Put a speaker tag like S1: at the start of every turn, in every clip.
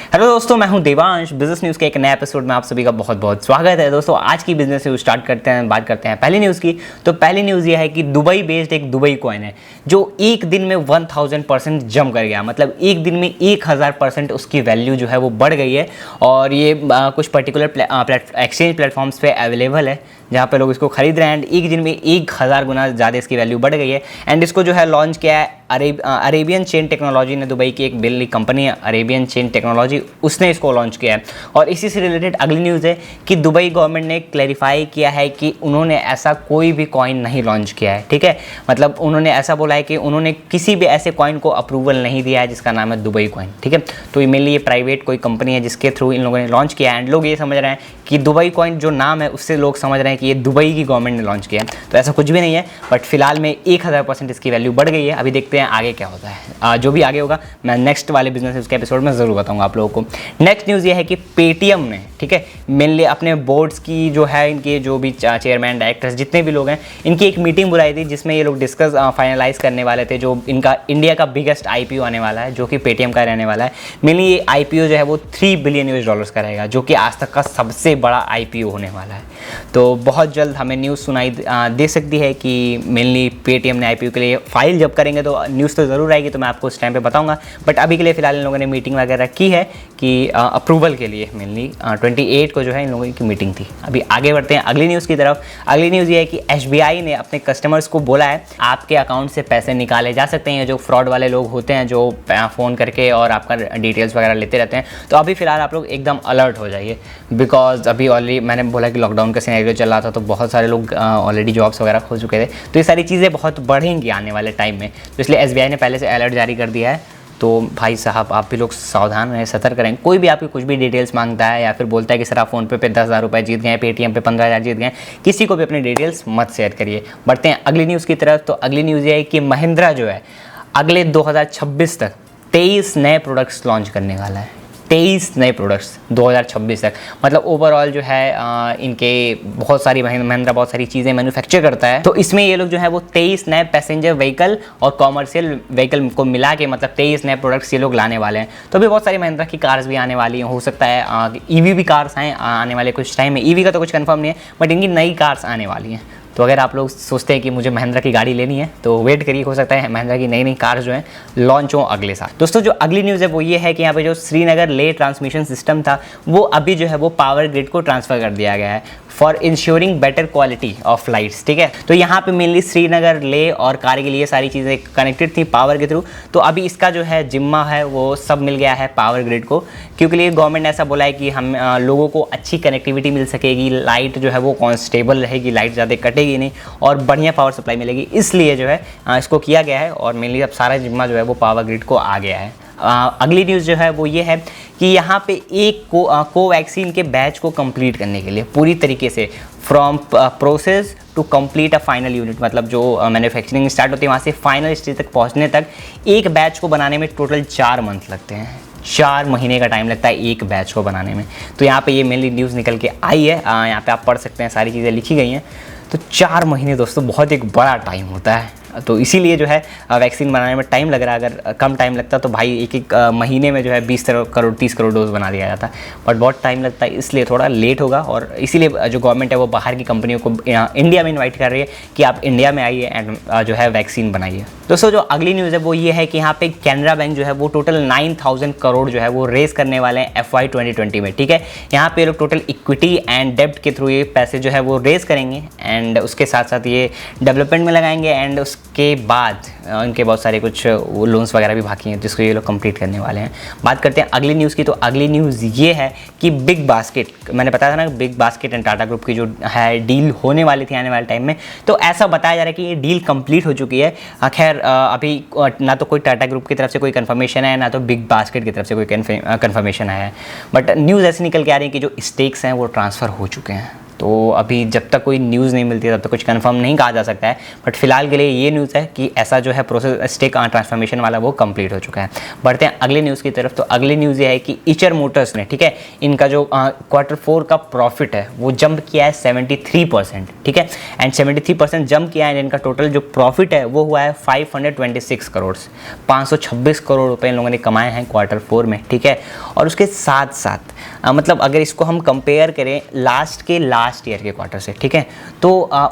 S1: Hello दोस्तों, मैं हूं देवांश। बिजनेस न्यूज़ के एक नए एपिसोड में आप सभी का बहुत बहुत स्वागत है। दोस्तों, आज की बिजनेस न्यूज़ स्टार्ट करते हैं, बात करते हैं पहली न्यूज़ की। तो पहली न्यूज़ ये है कि दुबई बेस्ड एक दुबई कॉइन है जो एक दिन में 1000% जंप कर गया। मतलब एक दिन में 1000% उसकी वैल्यू जो है वो बढ़ गई है। और ये कुछ पर्टिकुलर एक्सचेंज प्लेटफॉर्म्स पे अवेलेबल है जहाँ पे लोग इसको खरीद रहे हैं। एंड एक दिन में 1000 गुना ज़्यादा इसकी वैल्यू बढ़ गई है। एंड इसको जो है लॉन्च किया है अरेबियन चेन टेक्नोलॉजी ने। दुबई की एक बिल्ली कंपनी है अरेबियन चेन टेक्नोलॉजी, उसने इसको लॉन्च किया है। और इसी से रिलेटेड अगली न्यूज़ है कि दुबई गवर्नमेंट ने क्लैरिफाई किया है कि उन्होंने ऐसा कोई भी कॉइन नहीं लॉन्च किया है। ठीक है, मतलब उन्होंने ऐसा बोला है कि उन्होंने किसी भी ऐसे कॉइन को अप्रूवल नहीं दिया है जिसका नाम है दुबई कॉइन। ठीक है, तो ये मेनली ये प्राइवेट कोई कंपनी है जिसके थ्रू इन लोगों ने लॉन्च किया है। एंड लोग ये समझ रहे हैं कि दुबई कॉइन जो नाम है उससे लोग समझ रहे हैं कि ये दुबई की गवर्नमेंट ने लॉन्च किया है। तो ऐसा कुछ भी नहीं है, बट फिलहाल में 1000% इसकी वैल्यू बढ़ गई है। अभी देखते हैं आगे क्या होता है। जो भी आगे होगा मैं नेक्स्ट वाले बिजनेस उसके एपिसोड में ज़रूर बताऊंगा आप लोगों को। नेक्स्ट न्यूज़ ये है कि पेटीएम ने, ठीक है, मेनली अपने बोर्ड्स की जो है, इनके जो भी चेयरमैन डायरेक्टर्स जितने भी लोग हैं, इनकी एक मीटिंग बुलाई थी जिसमें ये लोग डिस्कस फाइनलाइज करने वाले थे जो इनका इंडिया का बिगेस्ट आईपीओ आने वाला है, जो कि पेटीएम का रहने वाला है। मेनली ये आईपीओ जो है वो $3 बिलियन का रहेगा, जो कि आज तक का सबसे बड़ा आईपीओ होने वाला है। तो बहुत जल्द हमें न्यूज़ सुनाई दे सकती है कि मेनली पेटीएम ने आईपीओ के लिए फाइल जब करेंगे तो न्यूज़ तो ज़रूर आएगी, तो मैं आपको उस टाइम पे बताऊंगा। बट अभी के लिए फिलहाल इन लोगों ने मीटिंग वगैरह की है कि अप्रूवल के लिए मेनली 28 को जो है इन लोगों की मीटिंग थी। अभी आगे बढ़ते हैं अगली न्यूज़ की तरफ। अगली न्यूज़ ये है कि एसबीआई ने अपने कस्टमर्स को बोला है आपके अकाउंट से पैसे निकाले जा सकते हैं। जो फ्रॉड वाले लोग होते हैं जो फ़ोन करके और आपका डिटेल्स वगैरह लेते रहते हैं, तो अभी फ़िलहाल आप लोग एकदम अलर्ट हो जाइए। बिकॉज अभी ऑलरेडी मैंने बोला कि लॉकडाउन का सिनेरियो चल रहा था, तो बहुत सारे लोग ऑलरेडी जॉब्स वगैरह खो चुके थे। तो ये सारी चीज़ें बहुत बढ़ेंगी आने वाले टाइम में, तो इसलिए एसबीआई ने पहले से अलर्ट जारी कर दिया है। तो भाई साहब आप भी लोग सावधान रहें, सतर्क रहें। कोई भी आपकी कुछ भी डिटेल्स मांगता है या फिर बोलता है कि सर आप फ़ोन पे 10,000 रुपये जीत गए, पेटीएम पे 15,000 जीत गए, किसी को भी अपनी डिटेल्स मत शेयर करिए। बढ़ते हैं अगली न्यूज़ की तरफ। तो अगली न्यूज़ ये है कि महिंद्रा जो है अगले 2026 तक 23 नए प्रोडक्ट्स लॉन्च करने वाला है। 23 नए प्रोडक्ट्स 2026 तक। मतलब ओवरऑल जो है इनके बहुत सारी महिंद्रा बहुत सारी चीज़ें मैन्युफैक्चर करता है। तो इसमें ये लोग जो है वो 23 नए पैसेंजर व्हीकल और कॉमर्शियल व्हीकल को मिला के मतलब 23 नए प्रोडक्ट्स ये लोग लाने वाले हैं। तो अभी बहुत सारी महिंद्रा की कार्स भी आने वाली हैं, हो सकता है ईवी भी कार्स आएँ आने वाले कुछ टाइम में। ईवी का तो कुछ कंफर्म नहीं है, बट इनकी नई कार्स आने वाली हैं। तो अगर आप लोग सोचते हैं कि मुझे महिंद्रा की गाड़ी लेनी है तो वेट करिए, हो सकता है महिंद्रा की नई नई कार्स जो हैं लॉन्च हो अगले साल। दोस्तों, जो अगली न्यूज़ है वो ये है कि यहाँ पे जो श्रीनगर ले ट्रांसमिशन सिस्टम था वो अभी जो है वो पावर ग्रिड को ट्रांसफ़र कर दिया गया है for ensuring better quality of lights. ठीक है, तो यहाँ पे मेनली श्रीनगर ले और कारगिल ये सारी चीज़ें कनेक्टेड थी पावर के थ्रू। तो अभी इसका जो है जिम्मा है वो सब मिल गया है पावर ग्रिड को, क्योंकि लिए गवर्नमेंट ने ऐसा बोला है कि हम लोगों को अच्छी कनेक्टिविटी मिल सकेगी, लाइट जो है वो कॉन्स्टेबल रहेगी, लाइट ज़्यादा कटेगी नहीं और बढ़िया पावर सप्लाई मिलेगी। इसलिए जो है इसको किया गया है और मेनली अब सारा जिम्मा जो है वो पावर ग्रिड को आ गया है। अगली न्यूज़ जो है वो ये है कि यहाँ पे एक कोवैक्सीन के बैच को कंप्लीट करने के लिए पूरी तरीके से from process to complete a final unit, मतलब जो मैन्युफैक्चरिंग स्टार्ट होती है वहाँ से फाइनल स्टेज तक पहुँचने तक एक बैच को बनाने में टोटल 4 मंथ लगते हैं। 4 महीने का टाइम लगता है एक बैच को बनाने में। तो यहाँ पे ये मेनली न्यूज़ निकल के आई है, यहाँ पे आप पढ़ सकते हैं, सारी चीज़ें लिखी गई हैं। तो 4 महीने दोस्तों बहुत एक बड़ा टाइम होता है। तो इसीलिए जो है वैक्सीन बनाने में टाइम लग रहा है। अगर कम टाइम लगता तो भाई एक महीने में जो है 20 करोड़ 30 करोड़ डोज बना दिया जाता, बट बहुत टाइम लगता है, इसलिए थोड़ा लेट होगा। और इसीलिए जो गवर्नमेंट है वो बाहर की कंपनियों को इंडिया में इन्वाइट कर रही है कि आप इंडिया में आइए एंड जो है वैक्सीन बनाइए। दोस्तों, जो अगली न्यूज़ है वो ये है कि यहाँ पे कैनरा बैंक जो है वो टोटल 9000 करोड़ जो है वो रेस करने वाले हैं FY 2020 में। ठीक है, यहाँ पे लोग टोटल इक्विटी एंड डेब्ट के थ्रू ये पैसे जो है वो रेस करेंगे एंड उसके साथ साथ ये डेवलपमेंट में लगाएंगे एंड उसके बाद इनके बहुत सारे कुछ लोन्स वगैरह भी बाकी हैं जिसको ये लोग कंप्लीट करने वाले हैं। बात करते हैं अगली न्यूज़ की। तो अगली न्यूज़ ये है कि बिग बास्केट, मैंने बताया था ना big basket and Tata group की जो है डील होने वाली थी आने वाले टाइम में, तो ऐसा बताया जा रहा है कि ये डील कंप्लीट हो चुकी है। खैर अभी ना तो कोई टाटा ग्रुप की तरफ से कोई कंफर्मेशन है ना तो बिग बास्केट की तरफ से कोई कंफर्मेशन आया है, बट न्यूज़ ऐसी निकल के आ रही है कि जो स्टेक्स हैं वो ट्रांसफ़र हो चुके हैं। तो अभी जब तक कोई न्यूज़ नहीं मिलती है तब तक कुछ कंफर्म नहीं कहा जा सकता है, बट फिलहाल के लिए ये न्यूज़ है कि ऐसा जो है प्रोसेस स्टेक ट्रांसफॉर्मेशन वाला वो कंप्लीट हो चुका है। बढ़ते हैं अगले न्यूज़ की तरफ। तो अगली न्यूज़ ये है कि ईचर मोटर्स ने, ठीक है, इनका जो Q4 का प्रॉफिट है वो जंप किया है 73%, ठीक है, एंड 73% जंप किया है। इनका टोटल जो प्रॉफिट है वो हुआ है 526 करोड़, 526 करोड़ रुपए इन लोगों ने कमाए हैं Q4 में, ठीक है। और उसके साथ साथ मतलब अगर इसको हम कंपेयर करें लास्ट ईयर के क्वार्टर से, ठीक है, तो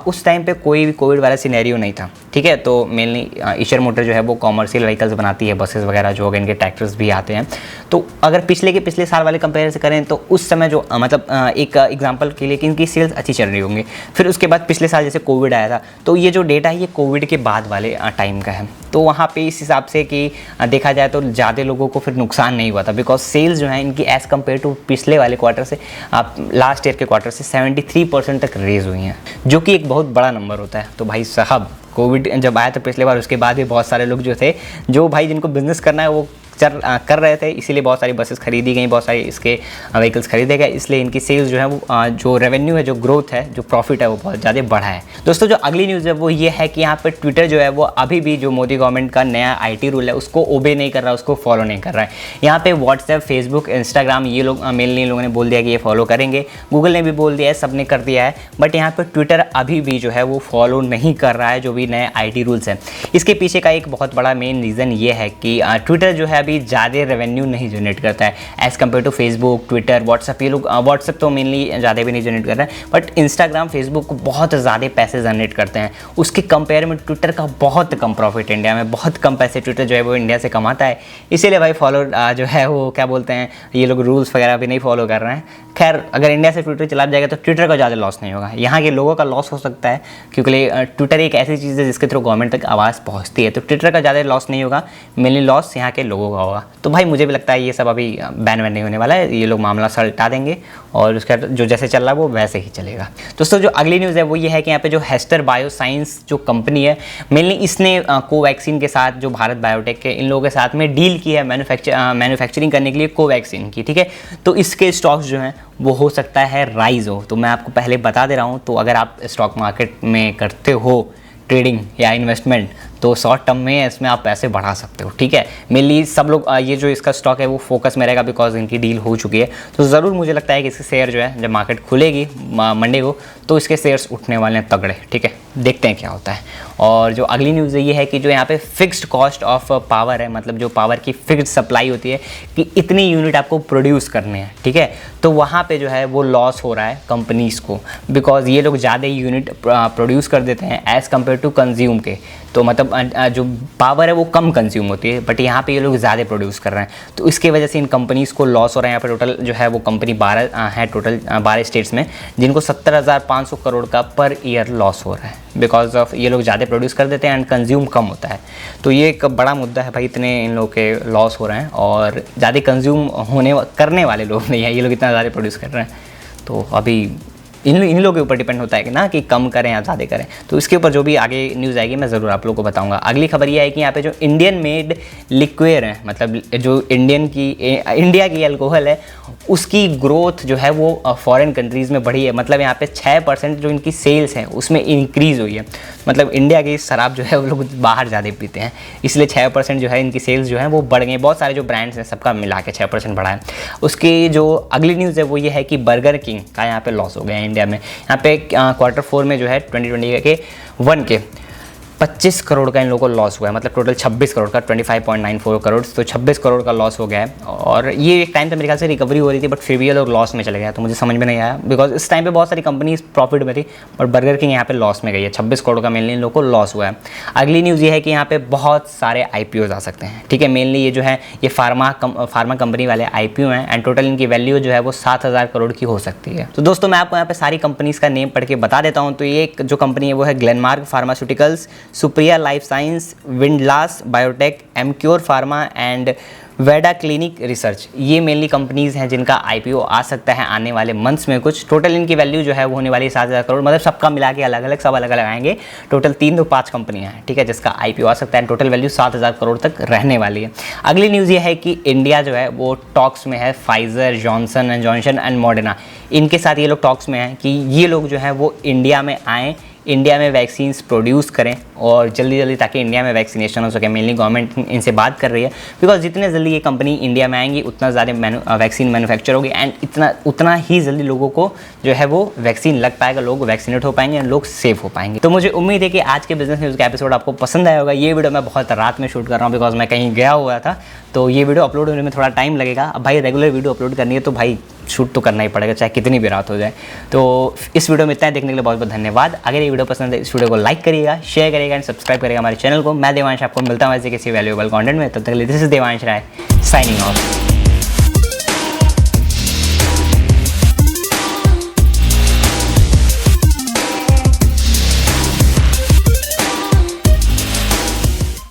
S1: उस टाइम पे कोई भी कोविड वाला सिनेरियो नहीं था, ठीक है। तो मेनली ईचर मोटर जो है वो कॉमर्शियल व्हीकल्स बनाती है, बसेस वगैरह जो इनके ट्रैक्टर्स भी आते हैं। तो अगर पिछले साल वाले कंपेयर से करें तो उस समय जो मतलब एक एग्जांपल के लिए कि इनकी सेल्स अच्छी चल रही होंगी। फिर उसके बाद पिछले साल जैसे कोविड आया था, तो ये जो डेटा है ये कोविड के बाद वाले टाइम का है। तो वहाँ पे इस हिसाब से कि देखा जाए तो ज़्यादा लोगों को फिर नुकसान नहीं हुआ था, बिकॉज सेल्स जो है इनकी एज़ कम्पेयर टू पिछले वाले क्वार्टर से, लास्ट ईयर के क्वार्टर से 73% तक रेज हुई हैं, जो कि एक बहुत बड़ा नंबर होता है। तो भाई साहब कोविड जब आया था पिछले बार, उसके बाद भी बहुत सारे लोग जो थे, जो भाई जिनको बिजनेस करना है वो कर रहे थे, इसीलिए बहुत सारी बसेस खरीदी गई, बहुत सारी इसके व्हीकल्स खरीदे गए, इसलिए इनकी सेल्स जो है वो जो रेवेन्यू है, जो ग्रोथ है, जो प्रॉफिट है वो बहुत ज़्यादा बढ़ा है। दोस्तों जो अगली न्यूज़ है वो ये है कि यहाँ पे ट्विटर जो है वो अभी भी जो मोदी गवर्नमेंट का नया IT रूल है उसको ओबे नहीं कर रहा, उसको फॉलो नहीं कर रहा है। यहाँ पे व्हाट्सएप, फेसबुक, इंस्टाग्राम ये लोग मेनली लोगों ने बोल दिया कि ये फॉलो करेंगे, गूगल ने भी बोल दिया है, सब ने कर दिया है, बट यहाँ पर ट्विटर अभी भी जो है वो फॉलो नहीं कर रहा है जो भी नए IT रूल्स हैं। इसके पीछे का एक बहुत बड़ा मेन रीज़न ये है कि ट्विटर जो है अभी ज़्यादा रेवेन्यू नहीं जनरेट करता है as compare to Facebook, Twitter, WhatsApp. ये लोग व्हाट्सएप तो मेनली ज़्यादा भी नहीं जनरेट कर रहा है, बट इंस्टाग्राम, फेसबुक बहुत ज़्यादा पैसे जनरेट करते हैं। उसके कंपेयर में ट्विटर का बहुत कम प्रॉफिट, इंडिया में बहुत कम पैसे ट्विटर जो है वो इंडिया से कमाता है। इसीलिए भाई फॉलो जो है वो क्या बोलते हैं, ये लोग रूल्स वगैरह भी नहीं फॉलो कर रहे हैं। खैर अगर इंडिया से ट्विटर चला जाएगा तो ट्विटर का ज़्यादा लॉस नहीं होगा, यहाँ के लोगों का लॉस हो सकता है, क्योंकि ट्विटर एक ऐसी चीज़ है जिसके थ्रू गवर्नमेंट तक आवाज़ पहुँचती है। तो ट्विटर का ज़्यादा लॉस नहीं होगा, मेनली लॉस यहाँ के लोगों का होगा। तो भाई मुझे भी लगता है ये सब अभी बैन नहीं होने वाला है, ये लोग मामला सलटा देंगे और उसका जो जैसे चल रहा है वो वैसे ही चलेगा। दोस्तों जो अगली न्यूज़ है वो ये है कि यहाँ पे जो हेस्टर बायोसाइंस जो कंपनी है, मेनली इसने कोवैक्सीन के साथ, जो भारत बायोटेक के इन लोगों के साथ में डील की है मैन्युफैक्चरिंग करने के लिए कोवैक्सीन की, ठीक है। तो इसके स्टॉक्स जो हैं वो हो सकता है राइज हो। तो मैं आपको पहले बता दे रहा हूँ, तो अगर आप स्टॉक मार्केट में करते हो ट्रेडिंग या इन्वेस्टमेंट, तो शॉर्ट टर्म में इसमें आप पैसे बढ़ा सकते हो, ठीक है। मेनली सब लोग ये जो इसका स्टॉक है वो फोकस में रहेगा, बिकॉज इनकी डील हो चुकी है। तो ज़रूर मुझे लगता है कि इसके शेयर जो है जब मार्केट खुलेगी मंडे को, तो इसके शेयर्स उठने वाले हैं तगड़े, ठीक है। देखते हैं क्या होता है। और जो अगली न्यूज़ ये है कि जो यहाँ पे फिक्स्ड कॉस्ट ऑफ पावर है, मतलब जो पावर की फिक्स्ड सप्लाई होती है कि इतनी यूनिट आपको प्रोड्यूस करने हैं, ठीक है, तो वहाँ पे जो है वो लॉस हो रहा है कंपनीज़ को, बिकॉज ये लोग ज़्यादा यूनिट प्रोड्यूस कर देते हैं एज़ कम्पेयर टू कंज्यूम के। तो मतलब जो पावर है वो कम कंज्यूम होती है, बट यहाँ पे ये लोग ज़्यादा प्रोड्यूस कर रहे हैं, तो इसकी वजह से इन कंपनीज़ को लॉस हो रहा है। यहाँ पे टोटल जो है वो कंपनी 12 है, टोटल 12 स्टेट्स में, जिनको 70,500 करोड़ का पर ईयर लॉस हो रहा है, बिकॉज ऑफ ये लोग ज़्यादा प्रोड्यूस कर देते हैं एंड कंज्यूम कम होता है। तो ये एक बड़ा मुद्दा है भाई, इतने इन लोग के लॉस हो रहे हैं और ज़्यादा कंज्यूम करने वाले लोग नहीं है, ये लोग इतना ज़्यादा प्रोड्यूस कर रहे हैं। तो अभी इन लोगों के ऊपर डिपेंड होता है कि ना कि कम करें या ज़्यादा करें। तो इसके ऊपर जो भी आगे न्यूज़ आएगी मैं ज़रूर आप लोगों को बताऊंगा। अगली खबर ये है कि यहाँ पे जो इंडियन मेड लिक्वेयर है, मतलब जो इंडिया की अल्कोहल है, उसकी ग्रोथ जो है वो फॉरेन कंट्रीज़ में बढ़ी है। मतलब यहाँ पे 6% जो इनकी सेल्स हैं उसमें इंक्रीज़ हुई है। मतलब इंडिया की शराब जो है वो लोग बाहर ज़्यादा पीते हैं, इसलिए 6% जो है इनकी सेल्स जो है वो बढ़ गई। बहुत सारे जो ब्रांड्स हैं सबका मिला के 6% बढ़ा है। उसकी जो अगली न्यूज़ है वो ये है कि बर्गर किंग का यहाँ पे लॉस हो गया है इंडिया में। यहाँ पे Q4 में जो है 2020 के 1 के 25 करोड़ का इन लोगों को लॉस हुआ है, मतलब टोटल 26 करोड़ का, 25.94 करोड़, तो 26 करोड़ का लॉस हो गया है। और ये एक टाइम पे मेरे ख्याल से रिकवरी हो रही थी, बट फिर भी ये लोग लॉस में चले गए, तो मुझे समझ में नहीं आया, बिकॉज इस टाइम पे बहुत सारी कंपनीज प्रॉफिट में थी, बट बर्गर किंग यहाँ पे लॉस में गई है। 26 करोड़ का मेनली इन लोगों को लॉस हुआ है। अगली न्यूज़ ये है कि यहाँ पे बहुत सारे IPOs आ सकते हैं, ठीक है। मेनली ये जो है ये फार्मा कंपनी वाले IPO हैं एंड टोटल इनकी वैल्यू जो है वो 7,000 करोड़ की हो सकती है। तो दोस्तों मैं आपको यहाँ पे सारी कंपनीज का नेम पढ़ के बता देता हूँ। तो ये जो कंपनी है वो है Glenmark pharmaceuticals, Supriya life science, Windlas biotech, Emcure pharma and Veeda clinic research. ये मेनली कंपनीज़ हैं जिनका IPO आ सकता है आने वाले मंथ्स में कुछ। टोटल इनकी वैल्यू जो है वो होने वाली 7,000 करोड़, मतलब सबका मिला के अलग अलग सब अलग अलग आएंगे। टोटल 3 to 5 कंपनियां हैं, ठीक है, जिसका IPO आ सकता है। टोटल वैल्यू 7,000 करोड़ तक रहने वाली है। अगली न्यूज़ ये है कि इंडिया जो है वो टॉक्स में है फाइजर, जॉनसन एंड मॉडर्ना, इनके साथ ये लोग टॉक्स में हैं कि ये लोग जो है वो इंडिया में आएँ, इंडिया में वैक्सीन्स प्रोड्यूस करें और जल्दी जल्दी, ताकि इंडिया में वैक्सीनेशन हो सके। मेनली गवर्नमेंट इनसे बात कर रही है, बिकॉज जितने जल्दी ये कंपनी इंडिया में आएंगी उतना ज़्यादा वैक्सीन मैन्युफैक्चर होगी एंड उतना ही जल्दी लोगों को जो है वो वैक्सीन लग पाएगा, लोग वैक्सीनेट हो पाएंगे एंड लोग सेफ हो पाएंगे। तो मुझे उम्मीद है कि आज के बिजनेस न्यूज़ का एपिसोड आपको पसंद आया होगा। ये वीडियो मैं बहुत रात में शूट कर रहा हूँ बिकॉज मैं कहीं गया हुआ था, तो ये वीडियो अपलोड होने में थोड़ा टाइम लगेगा। अब भाई रेगुलर वीडियो अपलोड करनी है तो भाई शूट तो करना ही पड़ेगा, चाहे कितनी भी रात हो जाए। तो इस वीडियो में इतना देखने के लिए बहुत बहुत धन्यवाद। अगर ये वीडियो पसंद है इस वीडियो को लाइक करिएगा, शेयर करिएगा एंड सब्सक्राइब करिएगा हमारे चैनल को। मैं देवांश आपको मिलता हूँ ऐसे किसी वैल्यूएबल कंटेंट में। तब तक के लिए this is Devansh Rai signing of.